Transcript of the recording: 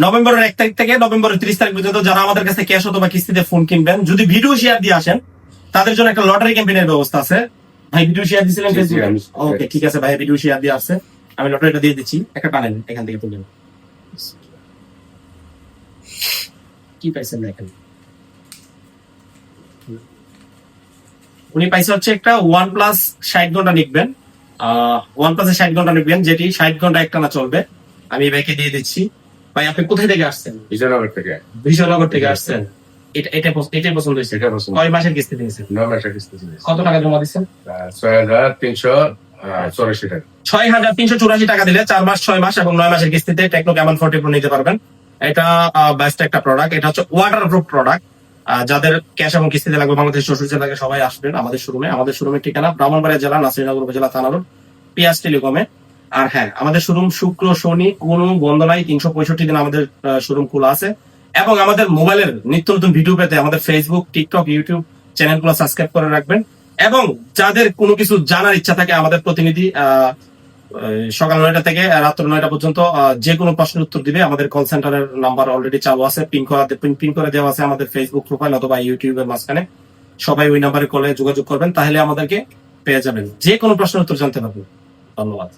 নভেম্বরের 1 তারিখ থেকে নভেম্বরের 30 তারিখ পর্যন্ত যারা আমাদের কাছে ক্যাশ অথবা কিস্তিতে ফোন কিনবেন, যদি ভিডিও শেয়ার দিয়ে আসেন তাদের জন্য একটা লটারি ক্যাম্পেইনের ব্যবস্থা আছে। ভাই ভিডিও শেয়ার দিয়েছিলেন ফেসবুকে? ওকে, ঠিক আছে ভাই, ভিডিও শেয়ার দিয়ে আসছে, আমি লটারিটা দিয়ে দিচ্ছি। একটা টানেন এখান থেকে তুলে। কি পাইছেন দেখেন, উনি পাইছে হচ্ছে একটা OnePlus 60 ঘন্টা নিকবেন। OnePlus 60 ঘন্টা নিকবেন, যেটি 60 ঘন্টা একটানা চলবে। আমি ভাইকে দিয়ে দিচ্ছি। ভাই আপনি কোথায় থেকে আসছেন? বিজয়নগর থেকে। বিশনগর থেকে আসছেন। এটাই পছন্দ হয়েছে। এটা পছন্দ। কয় মাসের কিস্তি দিয়েছেন? 9 মাসের কিস্তি ছিল। কত টাকা জমা দিচ্ছেন? 6384 টাকা। 6384 টাকা দিলে 4 মাস, 6 মাস এবং 9 মাসের কিস্তিতে টেকনো ক্যামন 40 Pro নিতে পারবেন। এটা বেস্ট একটা প্রোডাক্ট। এটা হচ্ছে ওয়াটারপ্রুফ প্রোডাক্ট। যাদের ক্যাশ এবং কিস্তিতে লাগবে, বাংলাদেশ 64 জেলাকে সবাই আসবেন আমাদের শোরুমে। আমাদের শোরুমের ঠিকানা ব্রাহ্মণবাড়িয়া জেলা, নাসিরনগর উপজেলা, থানা রোড, পিয়াস টেলিকমে। আর হ্যাঁ, আমাদের শোরুম শুক্র শনি কোনো বন্ধ নাই, 365 দিন আমাদের শোরুম খোলা আছে। এবং আমাদের মোবাইলের নিত্য নতুন ভিডিও পেতে আমাদের ফেসবুক, টিকটক, ইউটিউব চ্যানেলগুলো সাবস্ক্রাইব করে রাখবেন। এবং যাদের কোনো কিছু জানার ইচ্ছা থাকে, আমাদের প্রতিনিধি সকাল 9টা থেকে রাত্র 9টা পর্যন্ত যে কোনো প্রশ্নের উত্তর দিবে। আমাদের কল সেন্টারের নাম্বার অলরেডি চালু আছে, পিন করে দেওয়া আছে আমাদের ফেসবুক প্রোফাইল অথবা ইউটিউবের মাঝখানে। সবাই ওই নাম্বারে কলে যোগাযোগ করবেন, তাহলে আমাদেরকে পেয়ে যাবেন, যে কোনো প্রশ্নের উত্তর জানতে পারবেন। ধন্যবাদ।